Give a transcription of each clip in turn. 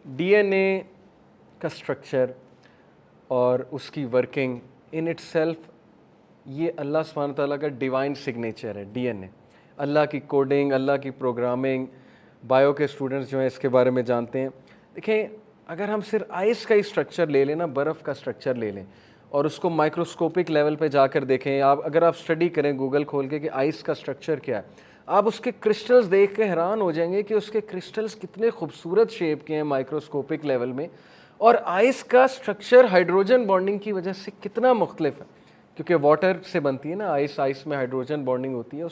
DNA का structure और उसकी वर्किंग इन इटसेल्फ ये अल्लाह सुब्हानहू व तआला का डिवाइन सिग्नेचर है। डीएनए अल्लाह की कोडिंग, अल्लाह की प्रोग्रामिंग। बायो के स्टूडेंट्स जो हैं इसके बारे में जानते हैं। देखें, अगर हम सिर्फ आइस का ही स्ट्रक्चर ले लें ना, बर्फ़ का स्ट्रक्चर ले लें और उसको माइक्रोस्कोपिक लेवल पे जाकर देखें, आप अगर आप स्टडी करें गूगल खोल के कि आइस का स्ट्रक्चर क्या है, आप उसके क्रिस्टल्स देख के हैरान हो जाएंगे कि उसके क्रिस्टल्स कितने खूबसूरत शेप के हैं माइक्रोस्कोपिक लेवल में। और आइस का स्ट्रक्चर हाइड्रोजन बॉन्डिंग की वजह से कितना मुख्तलिफ है, क्योंकि वाटर से बनती है ना आइस, आइस में हाइड्रोजन बॉन्डिंग होती है।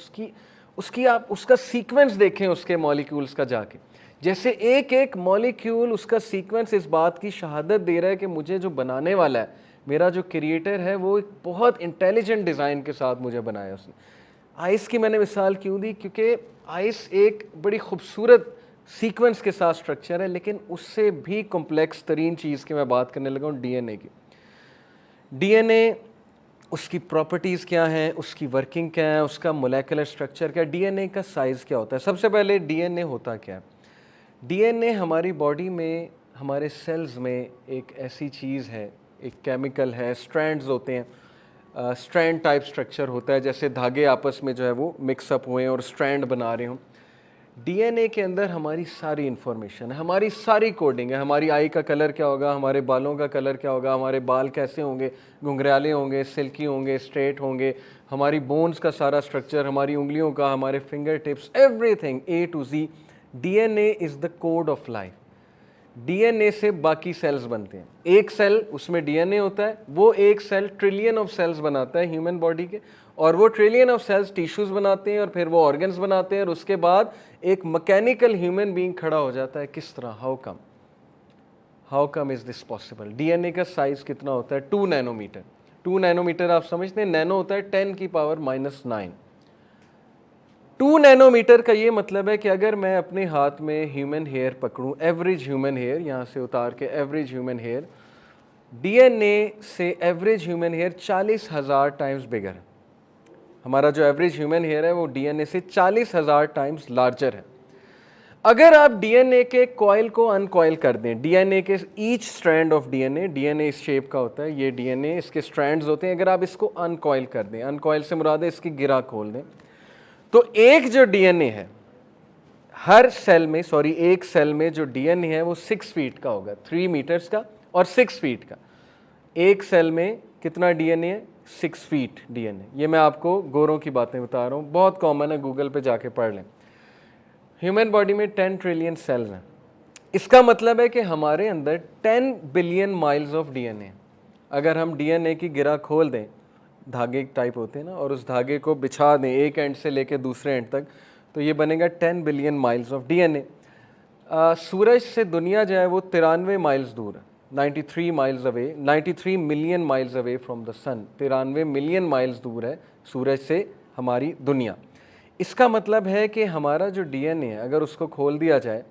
उसकी आप उसका सीक्वेंस देखें उसके मॉलिक्यूल्स का जाके, जैसे एक एक मॉलिक्यूल उसका सीक्वेंस इस बात की शहादत दे रहा है कि मुझे जो बनाने वाला है, मेरा जो क्रिएटर है, वो एक बहुत इंटेलिजेंट डिज़ाइन के साथ मुझे बनाया उसने। आइस की मैंने मिसाल क्यों दी, क्योंकि आइस एक बड़ी खूबसूरत सीक्वेंस के साथ स्ट्रक्चर है, लेकिन उससे भी कॉम्प्लेक्स तरीन चीज़ की मैं बात करने लगा हूँ डीएनए की। डीएनए, उसकी प्रॉपर्टीज़ क्या हैं, उसकी वर्किंग क्या है, उसका मोलेकुलर स्ट्रक्चर क्या है, डीएनए का साइज़ क्या होता है। सबसे पहले डीएनए होता क्या है। डीएनए हमारी बॉडी में, हमारे सेल्स में एक ऐसी चीज़ है, एक केमिकल है, स्ट्रैंड्स होते हैं, स्ट्रैंड टाइप स्ट्रक्चर होता है, जैसे धागे आपस में जो है वो मिक्सअप हुए और स्ट्रैंड बना रहे हों। डीएनए के अंदर हमारी सारी इन्फॉर्मेशन है, हमारी सारी कोडिंग है। हमारी आई का कलर क्या होगा, हमारे बालों का कलर क्या होगा, हमारे बाल कैसे होंगे, घुंघराले होंगे, सिल्की होंगे, स्ट्रेट होंगे, हमारी बोन्स का सारा स्ट्रक्चर, हमारी उंगलियों का, हमारे finger tips, everything A to Z. DNA is the code of life. DNA से बाकी सेल्स बनते हैं। एक सेल, उसमें डीएनए होता है, वो एक सेल ट्रिलियन ऑफ सेल्स बनाता है ह्यूमन बॉडी के, और वो ट्रिलियन ऑफ सेल्स टिश्यूज़ बनाते हैं और फिर वो ऑर्गन्स बनाते हैं, और उसके बाद एक मैकेनिकल ह्यूमन बीइंग खड़ा हो जाता है। किस तरह, how come is this possible. DNA का साइज़ कितना होता है, 2 नैनोमीटर। 2 नैनोमीटर आप समझते हैं, नैनो होता है 10⁻⁹। 2 नैनोमीटर का ये मतलब है कि अगर मैं अपने हाथ में ह्यूमन हेयर पकड़ूं, एवरेज ह्यूमन हेयर, यहाँ से उतार के एवरेज ह्यूमन हेयर, डीएनए से average human hair 40,000 times bigger है। हमारा जो एवरेज ह्यूमन हेयर है वो डीएनए से 40,000 टाइम्स लार्जर है। अगर आप डीएनए के कॉइल को अनकॉइल कर दें, डीएनए के ईच स्ट्रैंड ऑफ डीएनए इस शेप का होता है, ये डीएनए, इसके स्ट्रैंड्स होते हैं, अगर आप इसको अनकॉइल कर दें, अनकॉइल से मुराद है इसकी गिरा खोल दें, तो एक जो डीएनए है हर सेल में, एक सेल में जो डीएनए है वो 6 फीट का होगा, 3 मीटर्स का और 6 फीट का। एक सेल में कितना डीएनए है, 6 फीट डीएनए। ये मैं आपको गोरों की बातें बता रहा हूँ, बहुत कॉमन है, गूगल पे जाके पढ़ लें। ह्यूमन बॉडी में 10 ट्रिलियन सेल्स हैं। इसका मतलब है कि हमारे अंदर 10 बिलियन माइल्स ऑफ डीएनए। अगर हम डीएनए की गिरा खोल दें, धागे टाइप होते हैं ना, और उस धागे को बिछा दें एक एंड से लेकर दूसरे एंड तक, तो ये बनेगा 10 बिलियन माइल्स ऑफ डीएनए। सूरज से दुनिया जो है वो 93 माइल्स दूर है, 93 miles away, 93 million miles away from the sun. 93 million miles दूर है सूरज से हमारी दुनिया। इसका मतलब है कि हमारा जो डीएनए है, अगर उसको खोल दिया जाए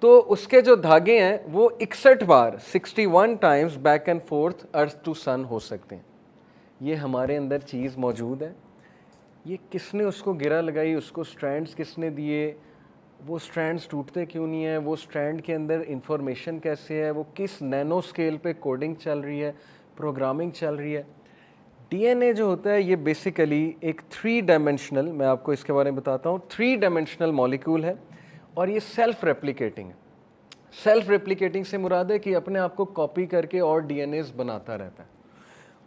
तो उसके जो धागे हैं वो 61 बार, 61 times back and forth earth to sun हो सकते हैं। ये हमारे अंदर चीज़ मौजूद है। ये किसने उसको गिरा लगाई, उसको स्ट्रैंड्स किसने दिए, वो स्ट्रैंड्स टूटते क्यों नहीं है, वो स्ट्रैंड के अंदर इंफॉर्मेशन कैसे है, वो किस नैनो स्केल पे कोडिंग चल रही है, प्रोग्रामिंग चल रही है। डीएनए जो होता है ये बेसिकली एक 3 डायमेंशनल, मैं आपको इसके बारे में बताता हूँ, 3 डायमेंशनल मॉलिक्यूल है, और ये सेल्फ रेप्लिकेटिंग है। सेल्फ रेप्लिकेटिंग से मुराद है कि अपने आप को कॉपी करके और डीएनएस बनाता रहता है,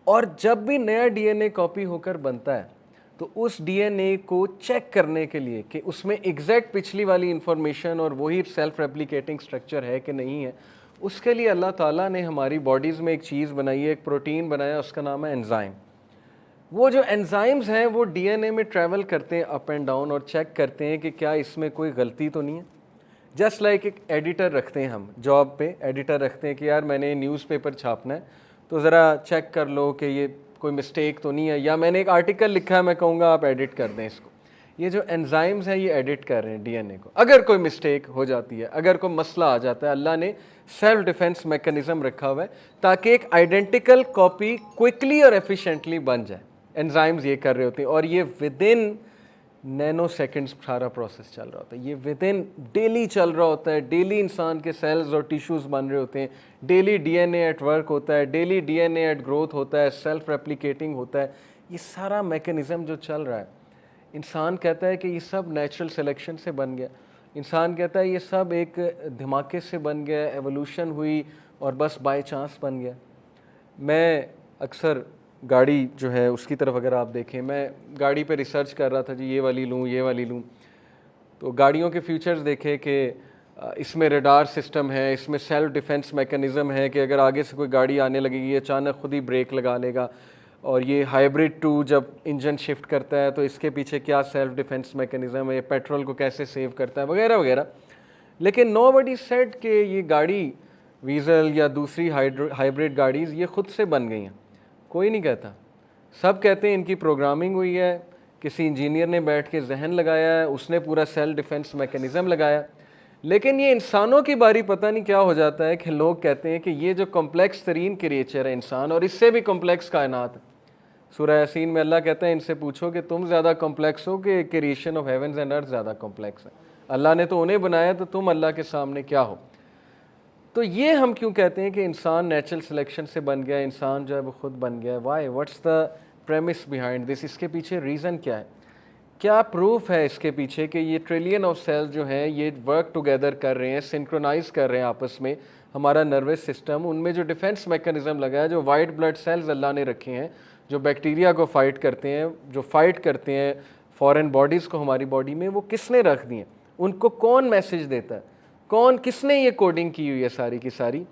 और जब भी नया डीएनए कॉपी होकर बनता है तो उस डीएनए को चेक करने के लिए कि उसमें एग्जैक्ट पिछली वाली इंफॉर्मेशन और वही सेल्फ रेप्लिकेटिंग स्ट्रक्चर है कि नहीं है, उसके लिए अल्लाह ताला ने हमारी बॉडीज़ में एक चीज़ बनाई है, एक प्रोटीन बनाया, उसका नाम है एंजाइम। वो जो एंजाइम्स हैं वो डीएनए में ट्रैवल करते हैं अप एंड डाउन, और चेक करते हैं कि क्या इसमें कोई गलती तो नहीं है। जस्ट लाइक एक एडिटर रखते हैं, हम जॉब पे एडिटर रखते हैं कि यार मैंने न्यूज़पेपर छापना है, तो ज़रा चेक कर लो कि ये कोई मिस्टेक तो नहीं है, या मैंने एक आर्टिकल लिखा है, मैं कहूँगा आप एडिट कर दें इसको। ये जो एंजाइम्स हैं ये एडिट कर रहे हैं डीएनए को। अगर कोई मिस्टेक हो जाती है, अगर कोई मसला आ जाता है, अल्लाह ने सेल्फ डिफेंस मैकेनिज्म रखा हुआ है ताकि एक आइडेंटिकल कॉपी क्विकली और एफिशिएंटली बन जाए। एंजाइम्स ये कर रहे होते हैं, और ये विद इन नैनो सेकंड्स सारा प्रोसेस चल रहा होता है, ये विद इन डेली चल रहा होता है, डेली इंसान के सेल्स और टिश्यूज़ बन रहे होते हैं, डेली डीएनए एट वर्क होता है, डेली डीएनए एट ग्रोथ होता है, सेल्फ रेप्लिकेटिंग होता है, ये सारा मैकेनिज़्म जो चल रहा है। इंसान कहता है कि ये सब नेचुरल सिलेक्शन से बन गया, इंसान कहता है ये सब एक धमाके से बन गया, एवोल्यूशन हुई और बस बाय चांस बन गया। मैं अक्सर गाड़ी जो है उसकी तरफ अगर आप देखें, मैं गाड़ी पे रिसर्च कर रहा था जी, ये वाली लूँ ये वाली लूँ, तो गाड़ियों के फीचर्स देखे कि इसमें रडार सिस्टम है, इसमें सेल्फ डिफेंस मैकेनिज़्म है कि अगर आगे से कोई गाड़ी आने लगेगी ये अचानक खुद ही ब्रेक लगा लेगा, और ये हाइब्रिड 2 जब इंजन शिफ्ट करता है तो इसके पीछे क्या सेल्फ डिफेंस मैकेनिज़्म है, पेट्रोल को कैसे सेव करता है, वगैरह वगैरह। लेकिन नोबडी सेड कि ये गाड़ी वीज़ल या दूसरी हाइब्रिड गाड़ीज़ ये खुद से बन गई हैं, कोई नहीं कहता। सब कहते हैं इनकी प्रोग्रामिंग हुई है, किसी इंजीनियर ने बैठ के जहन लगाया है, उसने पूरा सेल्फ डिफेंस मैकेनिज़्म लगाया। लेकिन ये इंसानों की बारी पता नहीं क्या हो जाता है कि लोग कहते हैं कि ये जो कॉम्प्लेक्स तरीन क्रिएचर है इंसान, और इससे भी कॉम्प्लेक्स कायनात है। सूरह यासीन में अल्लाह कहता है इनसे पूछो कि तुम ज़्यादा कॉम्प्लेक्स हो कि creation of heavens and earth ज़्यादा कॉम्प्लेक्स है। अल्लाह ने तो उन्हें बनाया, तो तुम अल्लाह के सामने क्या हो। तो ये हम क्यों कहते हैं कि इंसान नेचुरल सिलेक्शन से बन गया, इंसान जो है वो खुद बन गया, why, what's the premise behind this, इसके पीछे रीज़न क्या है, क्या प्रूफ है इसके पीछे कि ये ट्रिलियन ऑफ सेल्स जो हैं ये वर्क टुगेदर कर रहे हैं, सिंक्रोनाइज कर रहे हैं आपस में, हमारा नर्वस सिस्टम, उनमें जो डिफेंस मैकेनिज़्म लगा है, जो वाइट ब्लड सेल्स अल्लाह ने रखे हैं जो बैक्टीरिया को फाइट करते हैं, जो फाइट करते हैं फॉरेन बॉडीज़ को हमारी बॉडी में, वो किसने रख दिए, उनको कौन मैसेज देता है, कौन किसने ये कोडिंग की हुई है सारी की सारी,